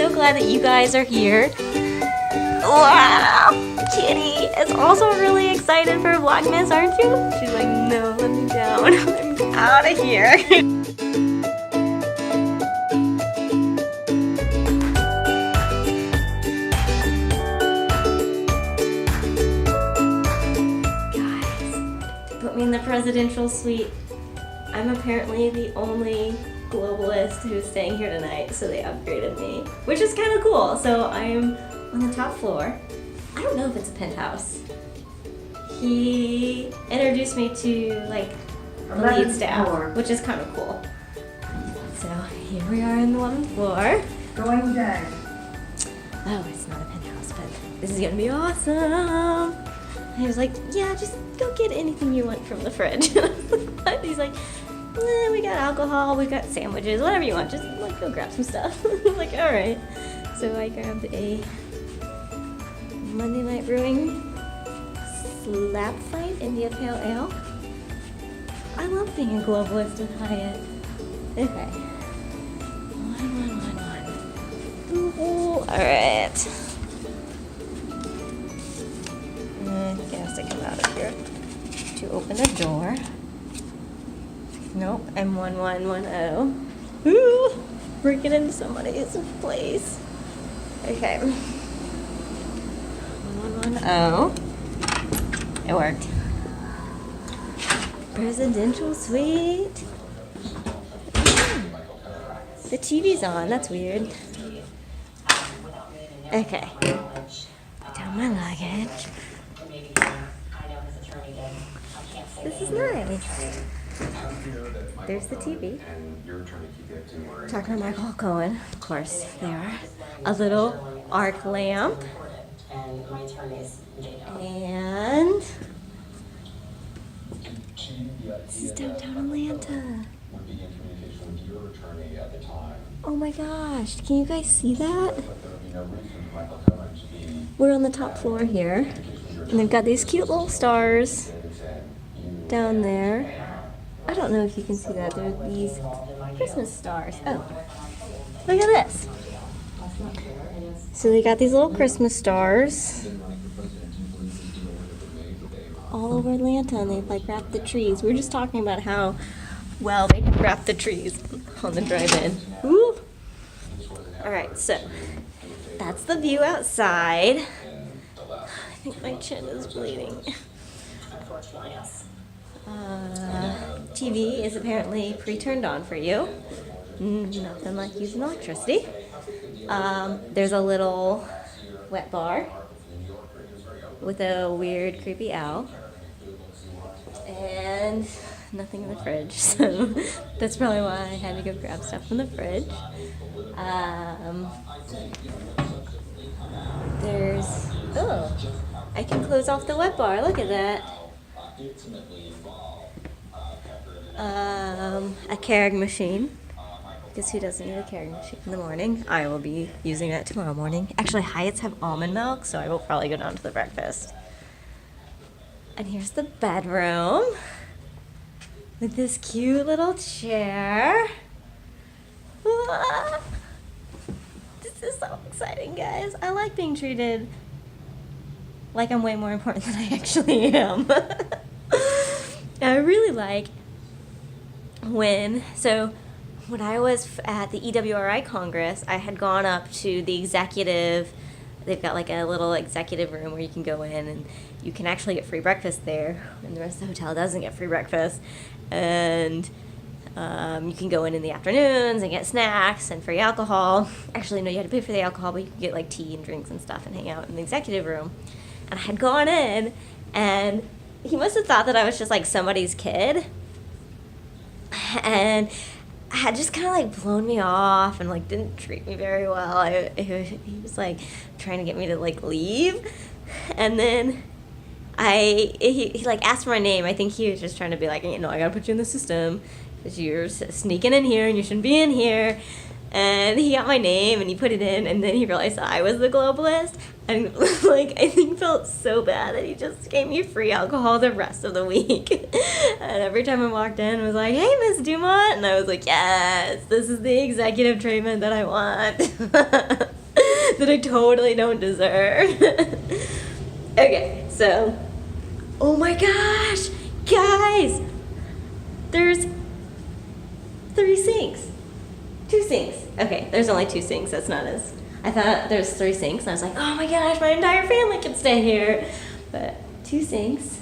so glad that you guys are here. Wow! Kitty is also really excited for Vlogmas, aren't you? She's like, no, let me down. I'm out of here. Put me in the presidential suite. I'm apparently the only globalist who's staying here tonight, so they upgraded me, which is kind of cool. So I'm on the top floor. I don't know if it's a penthouse. He introduced me to like the lead staff, which is kind of cool. So here we are on the 11th floor. Going down. Oh, it's not a penthouse, but this is gonna be awesome. He was like, yeah, just go get anything you want from the fridge. He's like, we got alcohol, we got sandwiches, whatever you want, just like go grab some stuff. I'm like, all right. So I grabbed a Monday Night Brewing Slab Fight India Pale Ale. I love being a globalist at Hyatt. Okay. One. Ooh, all right. He has to come out of here to open the door. Nope, I'm 1110. Ooh, breaking into somebody's place. Okay. 1110. It worked. Presidential suite. The TV's on, that's weird. Okay. Put down my luggage. This is nice. There's the TV. Talking to Michael Cohen, of course, there. A little arc lamp. And this is downtown Atlanta. Oh my gosh, can you guys see that? We're on the top floor here. And they've got these cute little stars down there. I don't know if you can see that. There are these Christmas stars. Oh, look at this. So they got these little Christmas stars all over Atlanta, and they've like wrapped the trees. We were just talking about how well they wrapped the trees on the drive-in. Woo! All right, so that's the view outside. I think my chin is bleeding. TV is apparently pre-turned on for you. Nothing like using electricity. There's a little wet bar with a weird, creepy owl. And nothing in the fridge, so that's probably why I had to go grab stuff from the fridge. I can close off the wet bar, look at that. A Keurig machine, because who doesn't need a Keurig machine in the morning? I will be using that tomorrow morning. Actually, Hyatt's have almond milk, so I will probably go down to the breakfast. And here's the bedroom with this cute little chair. This is so exciting, guys. I like being treated like I'm way more important than I actually am. I really like when I was at the EWRI Congress, I had gone up to the executive. They've got like a little executive room where you can go in and you can actually get free breakfast there, and the rest of the hotel doesn't get free breakfast. And you can go in the afternoons and get snacks and free alcohol. Actually, no, you had to pay for the alcohol, but you could get like tea and drinks and stuff and hang out in the executive room. And I had gone in, and he must have thought that I was just like somebody's kid. And had just kind of like blown me off and like didn't treat me very well. He was like trying to get me to like leave, and then he like asked for my name. I think he was just trying to be like, I gotta put you in the system because you're sneaking in here and you shouldn't be in here. And he got my name and he put it in, and then he realized I was the globalist. And like, I think felt so bad that he just gave me free alcohol the rest of the week. And every time I walked in, I was like, "Hey, Miss Dumont," and I was like, "Yes, this is the executive treatment that I want." That I totally don't deserve. Okay, so, oh my gosh, guys, there's 3 sinks. 2 sinks. Okay, there's only 2 sinks. That's not as... I thought there's 3 sinks, and I was like, oh my gosh, my entire family can stay here. But 2 sinks,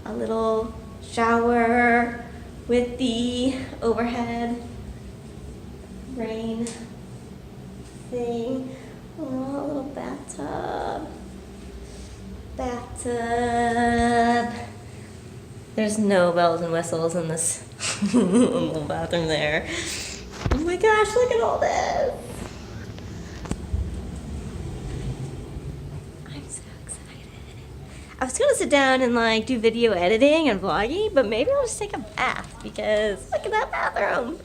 a little shower with the overhead rain thing. Oh, a little bathtub. There's no bells and whistles in this little bathroom there. Oh my gosh, look at all this. I'm so excited. I was gonna sit down and like do video editing and vlogging, but maybe I'll just take a bath because look at that bathroom.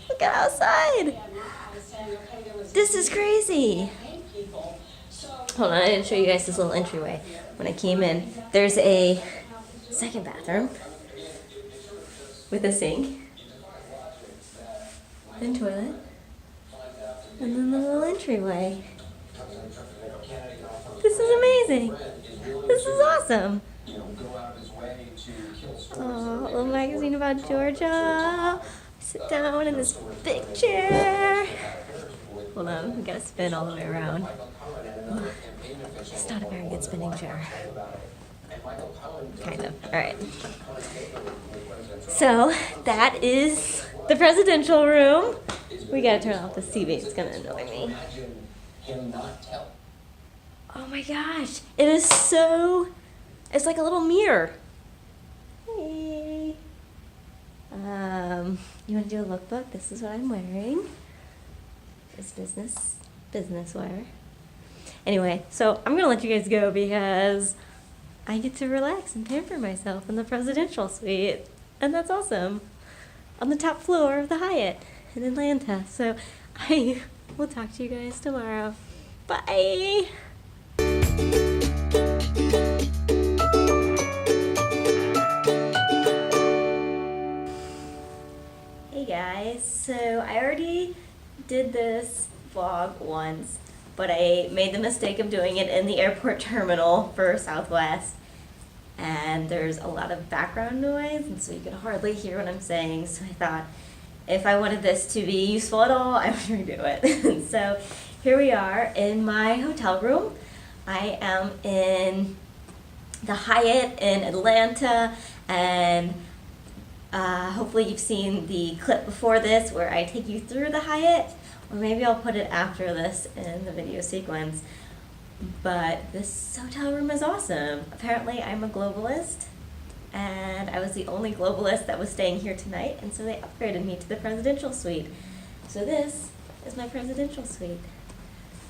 Look at outside. This is crazy. Hold on, I didn't show you guys this little entryway. When I came in, there's a second bathroom with a sink, then toilet, and then the little entryway. This is amazing. This is awesome. Oh, a little magazine about Georgia. Sit down in this big chair. Hold on, we gotta spin all the way around. It's not a very good spinning chair. Kind of. Alright. So, that is the presidential room. We gotta turn off the TV, it's gonna annoy me. Oh my gosh, it is so... It's like a little mirror. Hey. You wanna do a lookbook? This is what I'm wearing. It's business wear. Anyway, so I'm gonna let you guys go because I get to relax and pamper myself in the presidential suite, and that's awesome. On the top floor of the Hyatt in Atlanta. So I will talk to you guys tomorrow. Bye! Hey guys, so I already did this vlog once, but I made the mistake of doing it in the airport terminal for Southwest, and there's a lot of background noise, and so you can hardly hear what I'm saying, so I thought if I wanted this to be useful at all, I would redo it. So here we are in my hotel room. I am in the Hyatt in Atlanta, and hopefully you've seen the clip before this where I take you through the Hyatt, or maybe I'll put it after this in the video sequence. But this hotel room is awesome. Apparently I'm a globalist, and I was the only globalist that was staying here tonight, and so they upgraded me to the presidential suite. So this is my presidential suite.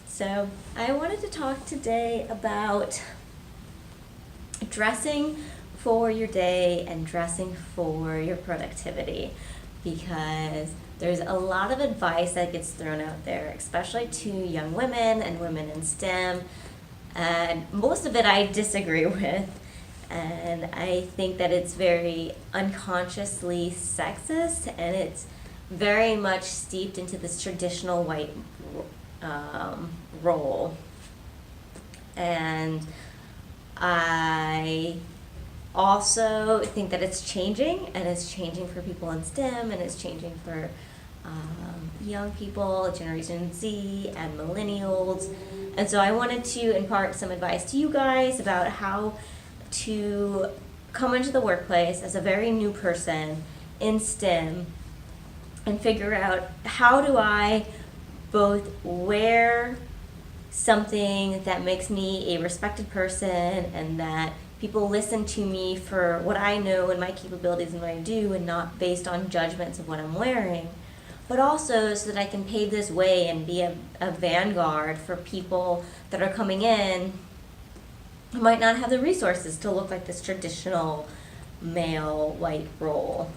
So I wanted to talk today about dressing for your day and dressing for your productivity, because there's a lot of advice that gets thrown out there, especially to young women and women in STEM, and most of it I disagree with, and I think that it's very unconsciously sexist, and it's very much steeped into this traditional white role. And I also think that it's changing, and it's changing for people in STEM, and it's changing for young people, Generation Z, and millennials. And so I wanted to impart some advice to you guys about how to come into the workplace as a very new person in STEM and figure out, how do I both wear something that makes me a respected person and that people listen to me for what I know and my capabilities and what I do, and not based on judgments of what I'm wearing, but also so that I can pave this way and be a vanguard for people that are coming in who might not have the resources to look like this traditional male white role.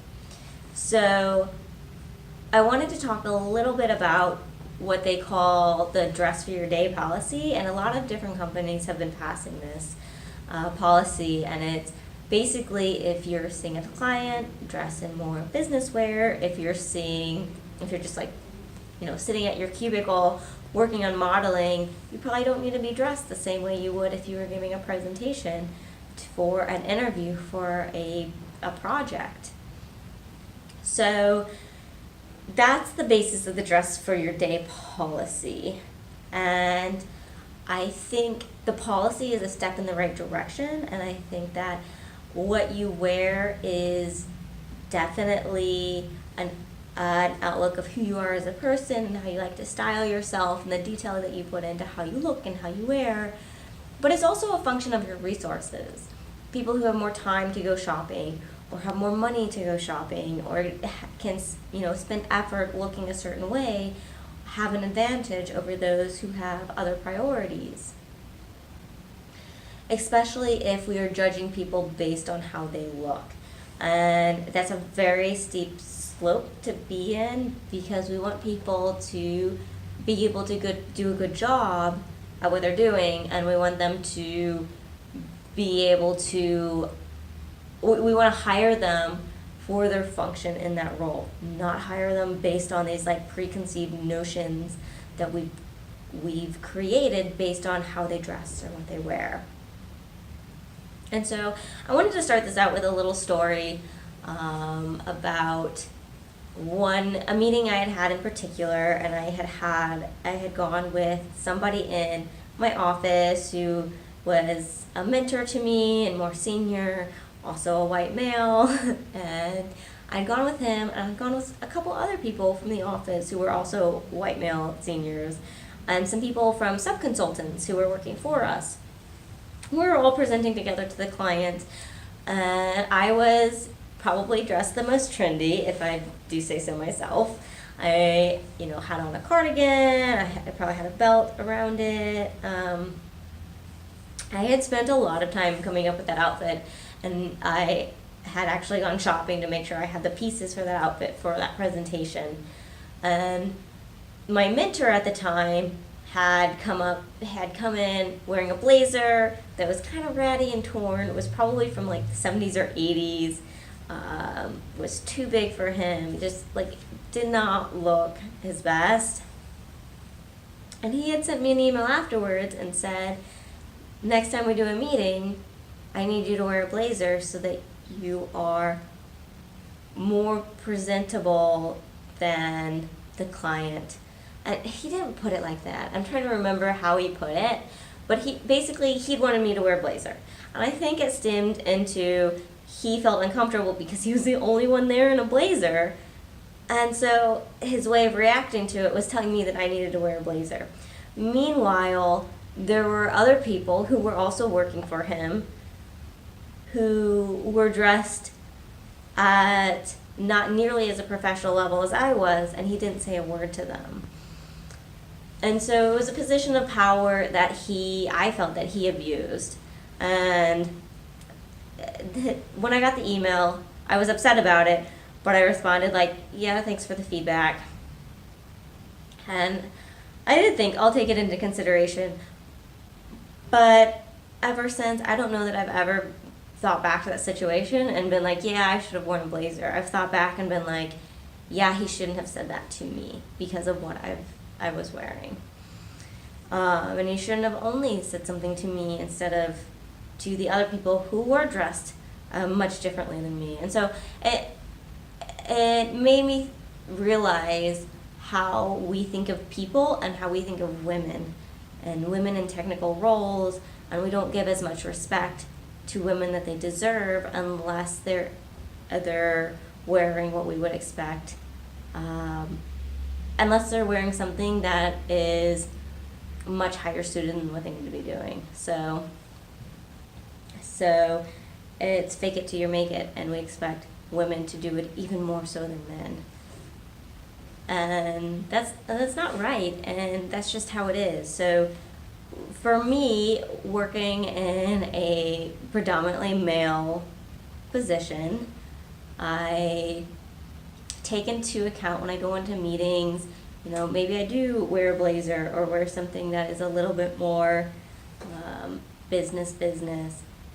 So I wanted to talk a little bit about what they call the dress for your day policy, and a lot of different companies have been passing this policy, and it's basically if you're seeing a client, dress in more business wear. If you're just like, sitting at your cubicle working on modeling, you probably don't need to be dressed the same way you would if you were giving a presentation for an interview for a project. So that's the basis of the dress for your day policy. And I think the policy is a step in the right direction, and I think that what you wear is definitely an outlook of who you are as a person and how you like to style yourself and the detail that you put into how you look and how you wear. But it's also a function of your resources. People who have more time to go shopping or have more money to go shopping or can spend effort looking a certain way have an advantage over those who have other priorities. Especially if we are judging people based on how they look. And that's a very steep slope to be in, because we want people to be able to do a good job at what they're doing, and we want them to be able to, we want to hire them for their function in that role, not hire them based on these like preconceived notions that we've created based on how they dress or what they wear. And so I wanted to start this out with a little story about a meeting I had in particular, and I had gone with somebody in my office who was a mentor to me and more senior, also a white male, and I'd gone with him, and I'd gone with a couple other people from the office who were also white male seniors, and some people from sub-consultants who were working for us. We were all presenting together to the client, and I was probably dressed the most trendy, if I do say so myself. I, had on a cardigan, I probably had a belt around it. I had spent a lot of time coming up with that outfit, and I had actually gone shopping to make sure I had the pieces for that outfit for that presentation. And my mentor at the time had come in wearing a blazer that was kind of ratty and torn. It was probably from like the 70s or 80s. Was too big for him, just like did not look his best. And he had sent me an email afterwards and said, next time we do a meeting, I need you to wear a blazer so that you are more presentable than the client. And he didn't put it like that. I'm trying to remember how he put it, but he'd wanted me to wear a blazer. And I think it stemmed into he felt uncomfortable because he was the only one there in a blazer. And so his way of reacting to it was telling me that I needed to wear a blazer. Meanwhile, there were other people who were also working for him who were dressed at not nearly as a professional level as I was, and he didn't say a word to them. And so it was a position of power that I felt that he abused. And when I got the email, I was upset about it, but I responded like, yeah, thanks for the feedback. And I did think I'll take it into consideration. But ever since, I don't know that I've ever thought back to that situation and been like, yeah, I should have worn a blazer. I've thought back and been like, yeah, he shouldn't have said that to me because of what I was wearing. And he shouldn't have only said something to me instead of to the other people who were dressed much differently than me. And so it made me realize how we think of people and how we think of women and women in technical roles, and we don't give as much respect to women that they deserve unless they're wearing what we would expect, unless they're wearing something that is much higher suited than what they need to be doing. So it's fake it till you make it, and we expect women to do it even more so than men. And that's not right, and that's just how it is. So for me, working in a predominantly male position, I take into account when I go into meetings. You know, maybe I do wear a blazer or wear something that is a little bit more business,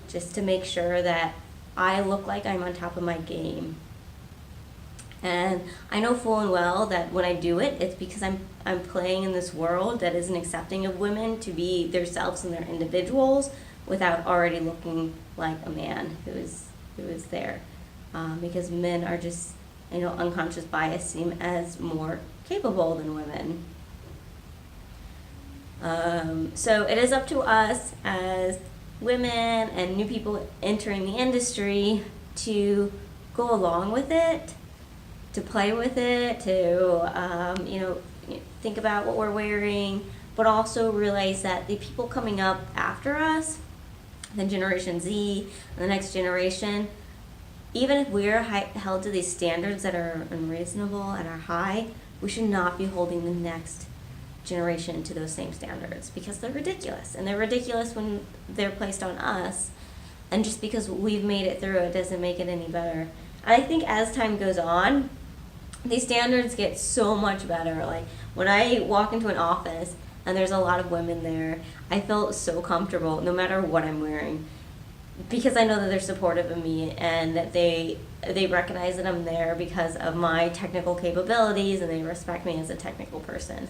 just to make sure that I look like I'm on top of my game. And I know full and well that when I do it, it's because I'm playing in this world that isn't accepting of women to be themselves and their individuals without already looking like a man who is there. Because men are just, unconscious bias seem as more capable than women. So it is up to us as women and new people entering the industry to go along with it, to play with it, to think about what we're wearing, but also realize that the people coming up after us, the Generation Z and the next generation, even if we're held to these standards that are unreasonable and are high, we should not be holding the next generation to those same standards, because they're ridiculous, and they're ridiculous when they're placed on us, and just because we've made it through it doesn't make it any better. And I think as time goes on, these standards get so much better. Like when I walk into an office and there's a lot of women there, I feel so comfortable no matter what I'm wearing, because I know that they're supportive of me and that they recognize that I'm there because of my technical capabilities, and they respect me as a technical person.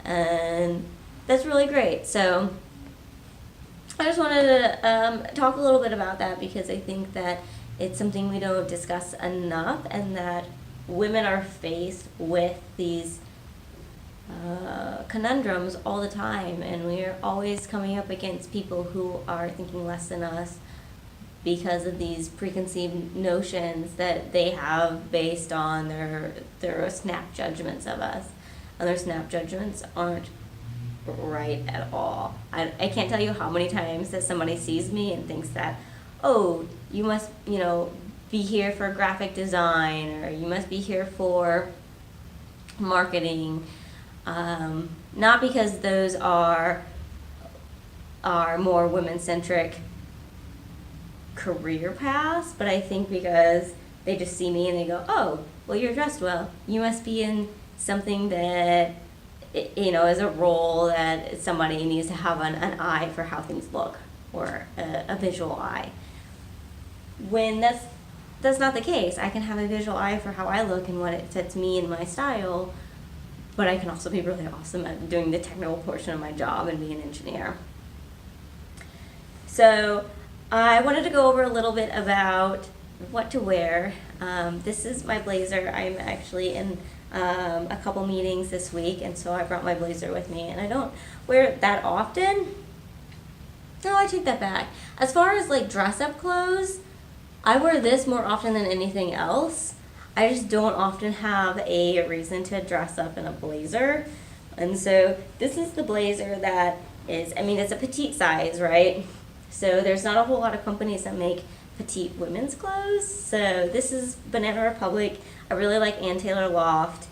And that's really great. So I just wanted to talk a little bit about that, because I think that it's something we don't discuss enough, and that women are faced with these conundrums all the time, and we're always coming up against people who are thinking less than us because of these preconceived notions that they have based on their snap judgments of us. And their snap judgments aren't right at all. I can't tell you how many times that somebody sees me and thinks that, oh, you must, be here for graphic design, or you must be here for marketing. Not because those are more women-centric career paths, but I think because they just see me and they go, oh, well, you're dressed well. You must be in something that, is a role that somebody needs to have an eye for how things look, or a visual eye. When that's not the case. I can have a visual eye for how I look and what it fits me and my style, but I can also be really awesome at doing the technical portion of my job and be an engineer. So I wanted to go over a little bit about what to wear. This is my blazer. I'm actually in a couple meetings this week, and so I brought my blazer with me, and I don't wear it that often. No, I take that back. As far as like dress-up clothes, I wear this more often than anything else. I just don't often have a reason to dress up in a blazer. And so this is the blazer that is, it's a petite size, right? So there's not a whole lot of companies that make petite women's clothes. So this is Banana Republic. I really like Ann Taylor Loft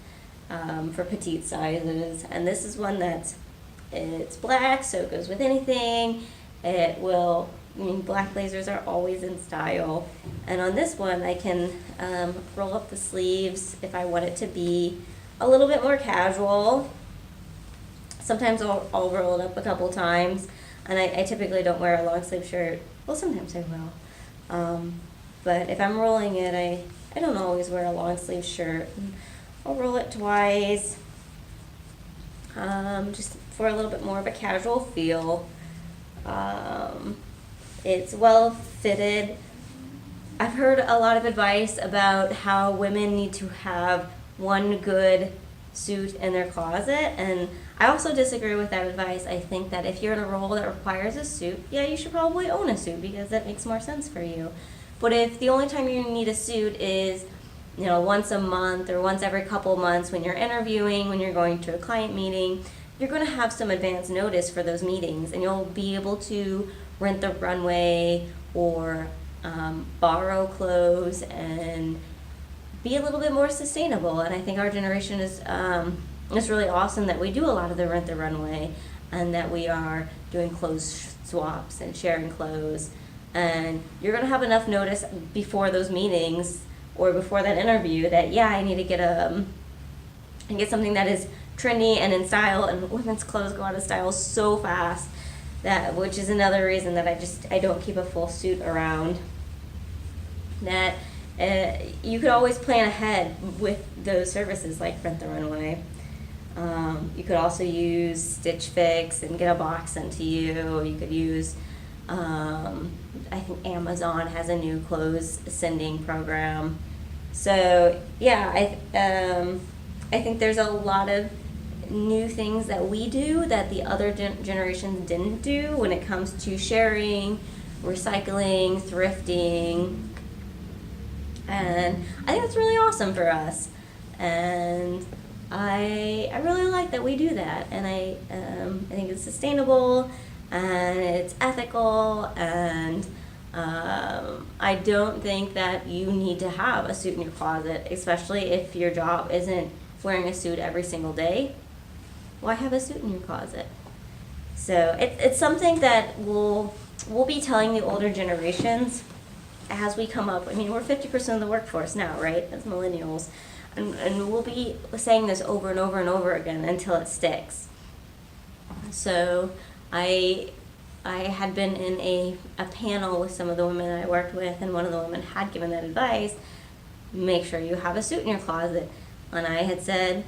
for petite sizes. And this is one it's black, so it goes with anything. It will, black blazers are always in style. And on this one, I can roll up the sleeves if I want it to be a little bit more casual. Sometimes I'll roll it up a couple times, and I typically don't wear a long sleeve shirt. Well, sometimes I will. But if I'm rolling it, I don't always wear a long sleeve shirt. I'll roll it twice, just for a little bit more of a casual feel. It's well fitted. I've heard a lot of advice about how women need to have one good suit in their closet, and I also disagree with that advice. I think that if you're in a role that requires a suit, yeah, you should probably own a suit because that makes more sense for you. But if the only time you need a suit is, once a month or once every couple months when you're interviewing, when you're going to a client meeting, you're going to have some advance notice for those meetings, and you'll be able to rent the runway or borrow clothes and be a little bit more sustainable. And I think our generation is really awesome that we do a lot of the rent the runway, and that we are doing clothes swaps and sharing clothes. And you're going to have enough notice before those meetings or before that interview that, yeah, I need to get something that is trendy and in style, and women's clothes go out of style so fast, which is another reason that I don't keep a full suit around. That you could always plan ahead with those services like Rent the Runway. You could also use Stitch Fix and get a box sent to you. You could use, I think Amazon has a new clothes sending program. So yeah, I think there's a lot of new things that we do that the other generations didn't do when it comes to sharing, recycling, thrifting. And I think that's really awesome for us. And I really like that we do that. And I think it's sustainable and it's ethical, and I don't think that you need to have a suit in your closet, especially if your job isn't wearing a suit every single day. Why have a suit in your closet? So it's something that we'll be telling the older generations as we come up. I mean, we're 50% of the workforce now, right, as millennials, and we'll be saying this over and over and over again until it sticks. So I had been in a panel with some of the women I worked with, and one of the women had given that advice: make sure you have a suit in your closet. And I had said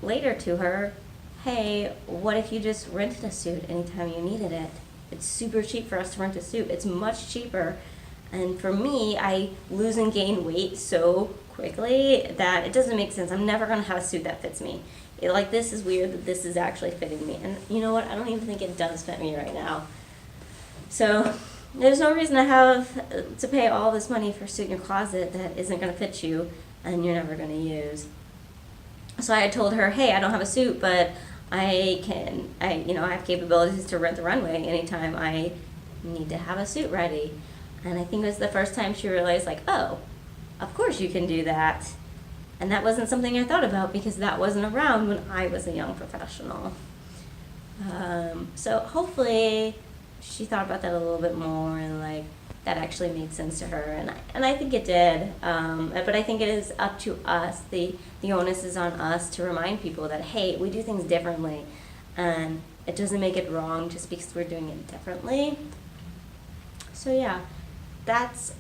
later to her, hey, what if you just rented a suit anytime you needed it? It's super cheap for us to rent a suit. It's much cheaper. And for me, I lose and gain weight so quickly that it doesn't make sense. I'm never going to have a suit that fits me. This is weird that this is actually fitting me. And you know what? I don't even think it does fit me right now. So there's no reason to pay all this money for a suit in your closet that isn't going to fit you and you're never going to use. So I had told her, hey, I don't have a suit, but I have capabilities to Rent the Runway anytime I need to have a suit ready. And I think it was the first time she realized, like, oh, of course you can do that. And that wasn't something I thought about because that wasn't around when I was a young professional. So hopefully she thought about that a little bit more, and like that actually made sense to her, and I think it did. But I think it is up to us. The onus is on us to remind people that, hey, we do things differently, and it doesn't make it wrong just because we're doing it differently. So yeah, that's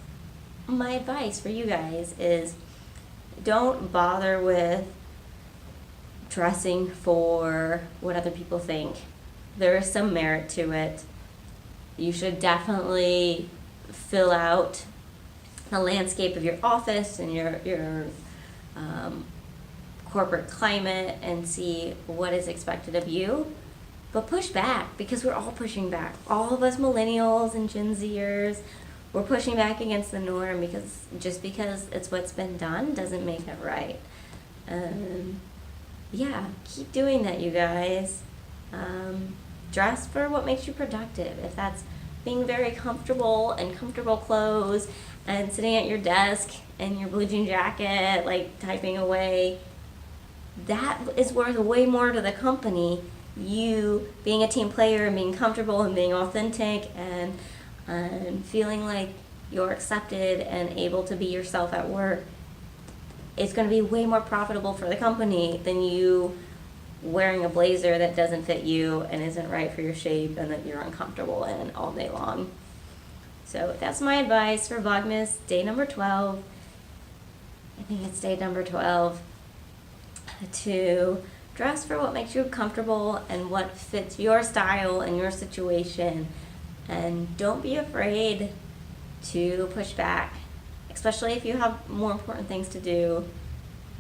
my advice for you guys: is don't bother with dressing for what other people think. There is some merit to it. You should definitely fill out the landscape of your office and your corporate climate and see what is expected of you. But push back, because we're all pushing back. All of us millennials and Gen Zers, we're pushing back against the norm, because just because it's what's been done doesn't make it right. Yeah, keep doing that, you guys. Dress for what makes you productive. If that's being very comfortable and comfortable clothes and sitting at your desk in your blue jean jacket, like typing away, that is worth way more to the company. You being a team player and being comfortable and being authentic and feeling like you're accepted and able to be yourself at work, it's going to be way more profitable for the company than you wearing a blazer that doesn't fit you and isn't right for your shape and that you're uncomfortable in all day long. So that's my advice for Vlogmas day number 12. I think it's day number 12. To dress for what makes you comfortable and what fits your style and your situation. And don't be afraid to push back, especially if you have more important things to do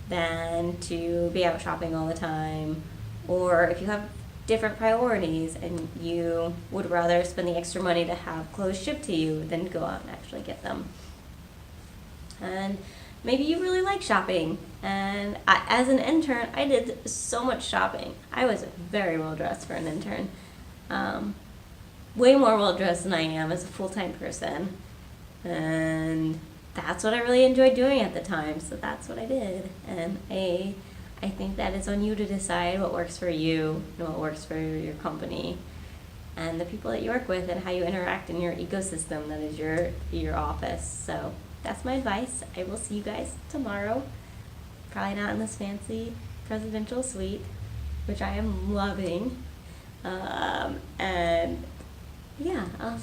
than to be out shopping all the time, or if you have different priorities and you would rather spend the extra money to have clothes shipped to you than go out and actually get them. And maybe you really like shopping, and as an intern, I did so much shopping. I was very well dressed for an intern, way more well dressed than I am as a full-time person, and that's what I really enjoyed doing at the time, so that's what I did. And I think that it's on you to decide what works for you and what works for your company and the people that you work with and how you interact in your ecosystem that is your office. So that's my advice. I will see you guys tomorrow. Probably not in this fancy presidential suite, which I am loving. And yeah, I'll